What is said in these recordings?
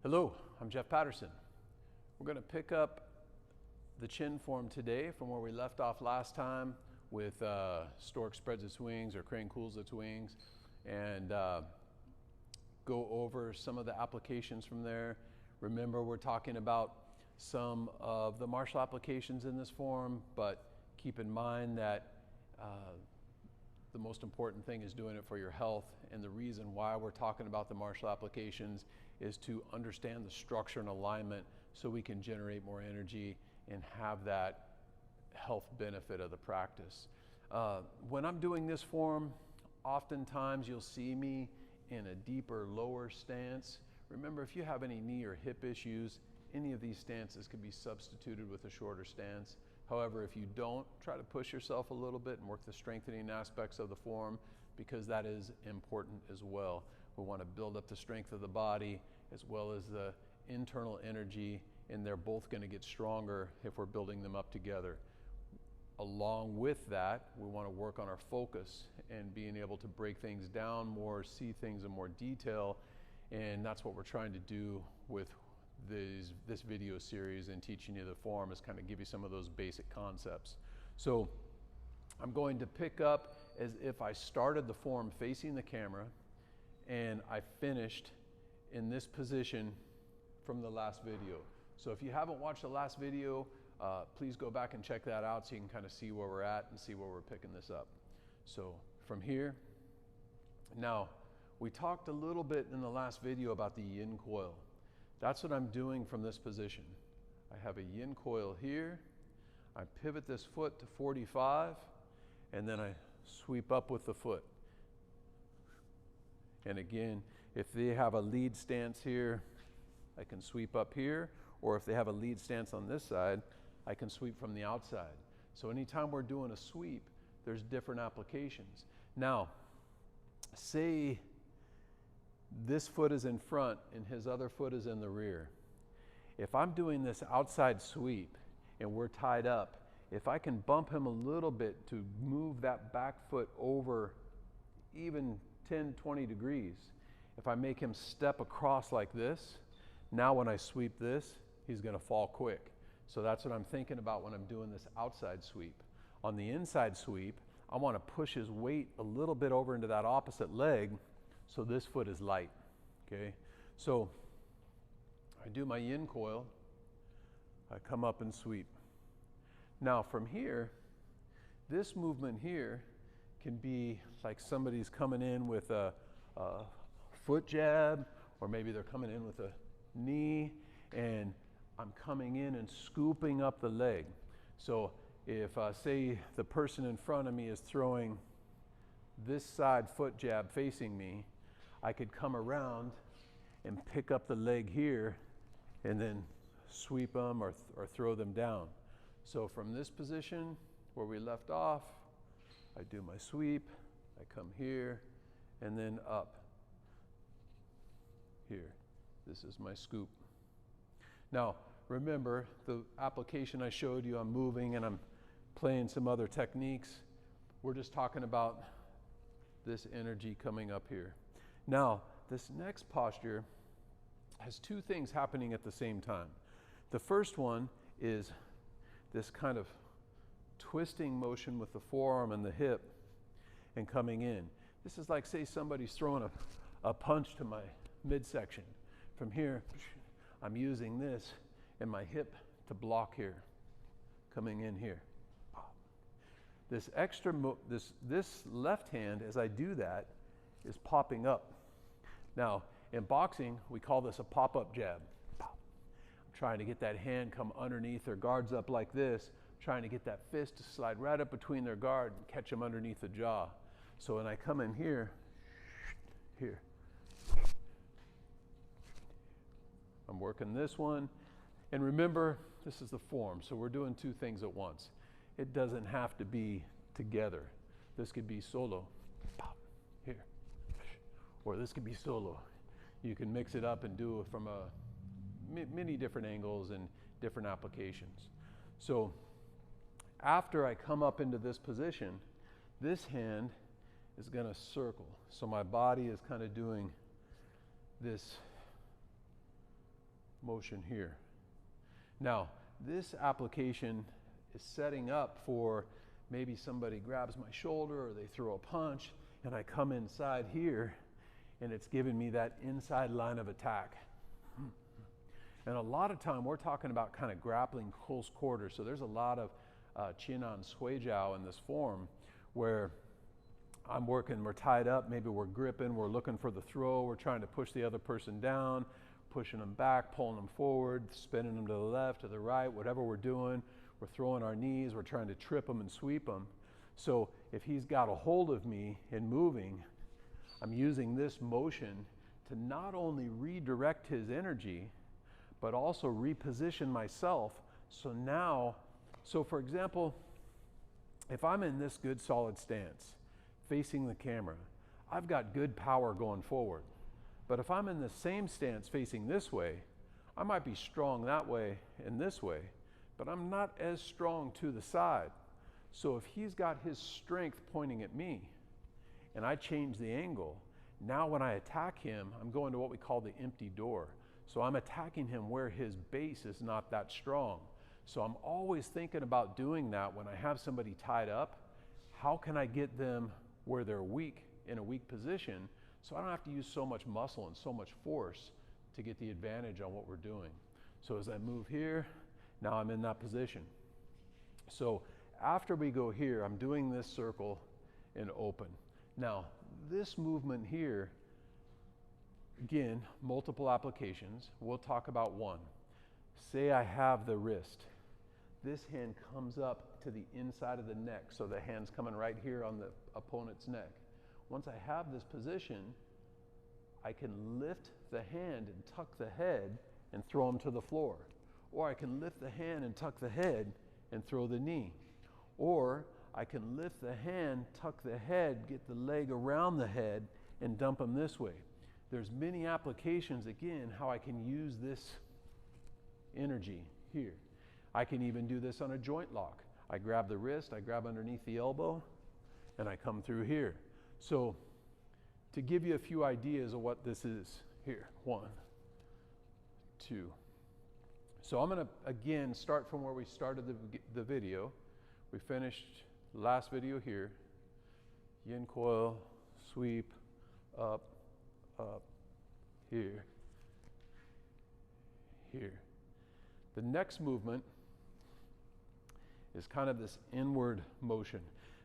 Hello, I'm Jeff Patterson. We're going to pick up the Chen form today from where we left off last time with stork spreads its wings or crane cools its wings, and go over some of the applications from there. Remember, we're talking about some of the martial applications in this form, but keep in mind that the most important thing is doing it for your health, and the reason why we're talking about the martial applications is to understand the structure and alignment so we can generate more energy and have that health benefit of the practice. When I'm doing this form, oftentimes you'll see me in a deeper, lower stance. Remember, if you have any knee or hip issues, any of these stances can be substituted with a shorter stance. However, if you don't, try to push yourself a little bit and work the strengthening aspects of the form, because that is important as well. We want to build up the strength of the body as well as the internal energy, and they're both going to get stronger if we're building them up together. Along with that, we want to work on our focus and being able to break things down more, see things in more detail, and that's what we're trying to do with this video series and teaching you the form, is kind of give you some of those basic concepts. So I'm going to pick up as if I started the form facing the camera and I finished in this position from the last video. So if you haven't watched the last video, please go back and check that out so you can kind of see where we're at and see where we're picking this up. So from here, now we talked a little bit in the last video about the yin coil. That's what I'm doing from this position. I have a yin coil here. I pivot this foot to 45, and then I sweep up with the foot. And again, if they have a lead stance here, I can sweep up here, or if they have a lead stance on this side, I can sweep from the outside. So anytime we're doing a sweep, there's different applications. Now, say this foot is in front and his other foot is in the rear. If I'm doing this outside sweep and we're tied up, if I can bump him a little bit to move that back foot over even 10, 20 degrees, if I make him step across like this, now when I sweep this, he's going to fall quick. So that's what I'm thinking about when I'm doing this outside sweep. On the inside sweep, I want to push his weight a little bit over into that opposite leg so this foot is light, okay? So I do my yin coil, I come up and sweep. Now from here, this movement here can be like somebody's coming in with a foot jab, or maybe they're coming in with a knee, and I'm coming in and scooping up the leg. So if say the person in front of me is throwing this side foot jab facing me, I could come around and pick up the leg here and then sweep them or throw them down. So from this position where we left off, I do my sweep, I come here, and then up here. This is my scoop. Now, remember the application I showed you, I'm moving and I'm playing some other techniques. We're just talking about this energy coming up here. Now, this next posture has two things happening at the same time. The first one is this kind of twisting motion with the forearm and the hip and coming in. This is like, say somebody's throwing a punch to my midsection. From here, I'm using this and my hip to block here, coming in here. This extra, this left hand, as I do that, is popping up. Now, in boxing, we call this a pop-up jab. Pop. I'm trying to get that hand come underneath their guards up like this, trying to get that fist to slide right up between their guard and catch them underneath the jaw. So when I come in here, I'm working this one. And remember, this is the form, so we're doing two things at once. It doesn't have to be together. This could be solo, pop, here, or this could be solo. You can mix it up and do it from many different angles and different applications. So after I come up into this position, this hand is going to circle. So my body is kind of doing this motion here. Now, this application is setting up for maybe somebody grabs my shoulder or they throw a punch and I come inside here and it's giving me that inside line of attack. And a lot of time we're talking about kind of grappling close quarters. So there's a lot of Chin on Sui Jiao in this form where I'm working, we're tied up, maybe we're gripping, we're looking for the throw, we're trying to push the other person down, pushing them back, pulling them forward, spinning them to the left, to the right, whatever we're doing. We're throwing our knees, we're trying to trip them and sweep them. So if he's got a hold of me and moving, I'm using this motion to not only redirect his energy, but also reposition myself. So for example, if I'm in this good solid stance, facing the camera, I've got good power going forward. But if I'm in the same stance facing this way, I might be strong that way and this way, but I'm not as strong to the side. So if he's got his strength pointing at me and I change the angle, now when I attack him, I'm going to what we call the empty door. So I'm attacking him where his base is not that strong. So I'm always thinking about doing that when I have somebody tied up. How can I get them where they're weak, in a weak position, so I don't have to use so much muscle and so much force to get the advantage on what we're doing. So as I move here, now I'm in that position. So after we go here, I'm doing this circle and open. Now, this movement here, again, multiple applications. We'll talk about one. Say I have the wrist. This hand comes up to the inside of the neck, so the hand's coming right here on the opponent's neck. Once I have this position, I can lift the hand and tuck the head and throw him to the floor. Or I can lift the hand and tuck the head and throw the knee. Or I can lift the hand, tuck the head, get the leg around the head, and dump him this way. There's many applications, again, how I can use this energy here. I can even do this on a joint lock. I grab the wrist, I grab underneath the elbow, and I come through here. So to give you a few ideas of what this is here, 1, 2. So I'm going to, again, start from where we started the video. We finished the last video here. Yin coil, sweep, up, here, here. The next movement is kind of this inward motion.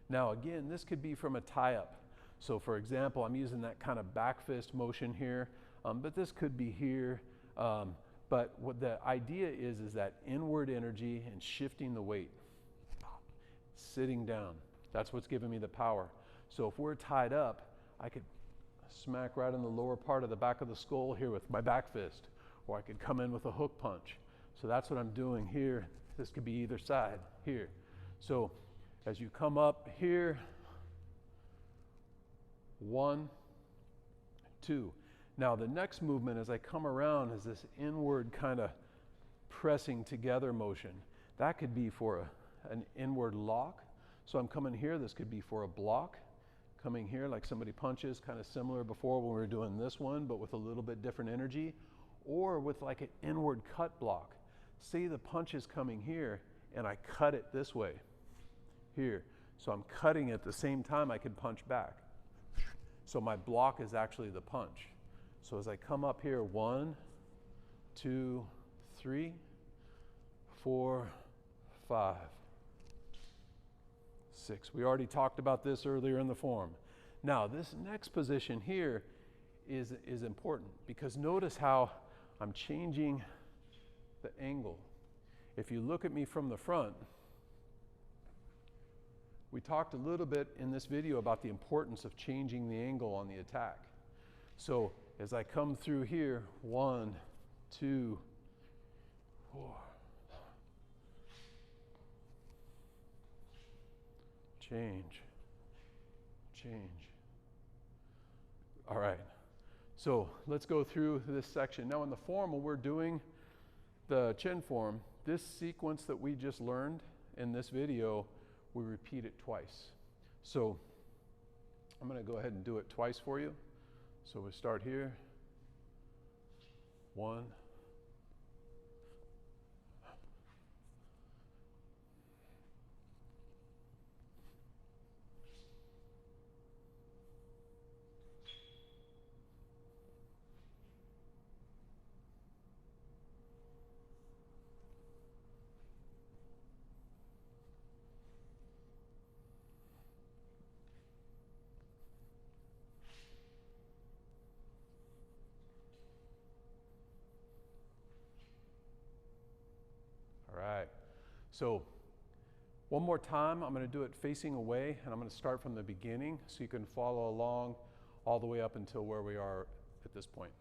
Now again, this could be from a tie-up. So for example, I'm using that kind of back fist motion here, but this could be here. But what the idea is that inward energy and shifting the weight, sitting down. That's what's giving me the power. So if we're tied up, I could smack right in the lower part of the back of the skull here with my back fist, or I could come in with a hook punch. So that's what I'm doing here. This could be either side here. So as you come up here, 1, 2. Now the next movement as I come around is this inward kind of pressing together motion. That could be for an inward lock. So I'm coming here, this could be for a block. Coming here like somebody punches, kind of similar before when we were doing this one, but with a little bit different energy. Or with like an inward cut block. Say the punch is coming here and I cut it this way, here. So I'm cutting at the same time I can punch back. So my block is actually the punch. So as I come up here, 1, 2, 3, 4, 5, 6. We already talked about this earlier in the form. Now this next position here is important because notice how I'm changing the angle. If you look at me from the front, we talked a little bit in this video about the importance of changing the angle on the attack. So as I come through here, 1, 2, 4. Change, change. All right, so let's go through this section. Now in the form, when we're doing the Chen form, this sequence that we just learned in this video, we repeat it twice. So I'm going to go ahead and do it twice for you. So we start here, 1, So one more time, I'm going to do it facing away, and I'm going to start from the beginning so you can follow along all the way up until where we are at this point.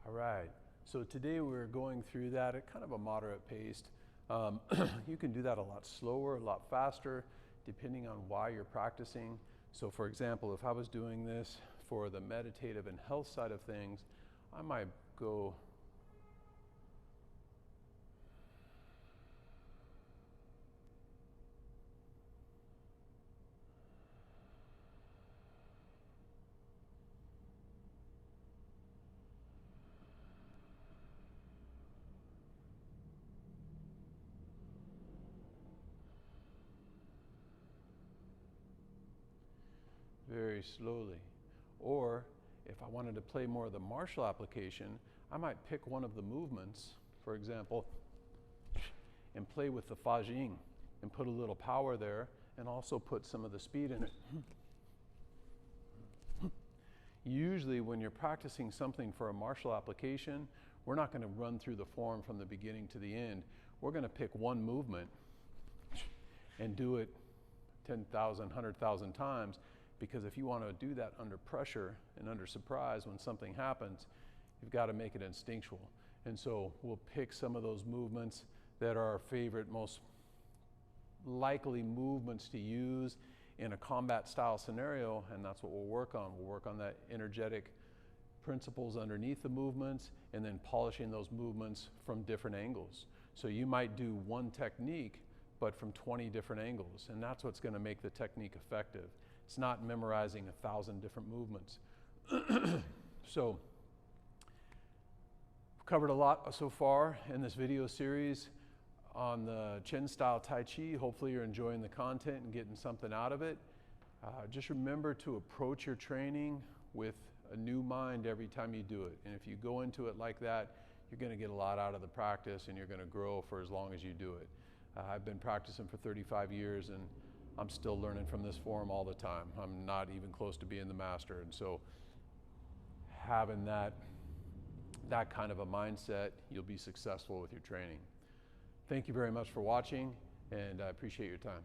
All right, so today we're going through that at kind of a moderate pace. You can do that a lot slower, a lot faster, depending on why you're practicing. So for example, if I was doing this for the meditative and health side of things, I might go very slowly. Or if I wanted to play more of the martial application, I might pick one of the movements, for example, and play with the Fa Jing and put a little power there and also put some of the speed in it. Usually when you're practicing something for a martial application, we're not going to run through the form from the beginning to the end. We're going to pick one movement and do it 10,000, 100,000 times, because if you want to do that under pressure and under surprise when something happens, you've got to make it instinctual. And so we'll pick some of those movements that are our favorite, most likely movements to use in a combat style scenario, and that's what we'll work on. We'll work on that energetic principles underneath the movements and then polishing those movements from different angles. So you might do one technique, but from 20 different angles, and that's what's going to make the technique effective. It's not memorizing 1,000 different movements. So we've covered a lot so far in this video series on the Chen style Tai Chi. Hopefully you're enjoying the content and getting something out of it. Just remember to approach your training with a new mind every time you do it. And if you go into it like that, you're going to get a lot out of the practice and you're going to grow for as long as you do it. I've been practicing for 35 years and I'm still learning from this form all the time. I'm not even close to being the master. And so having that kind of a mindset, you'll be successful with your training. Thank you very much for watching, and I appreciate your time.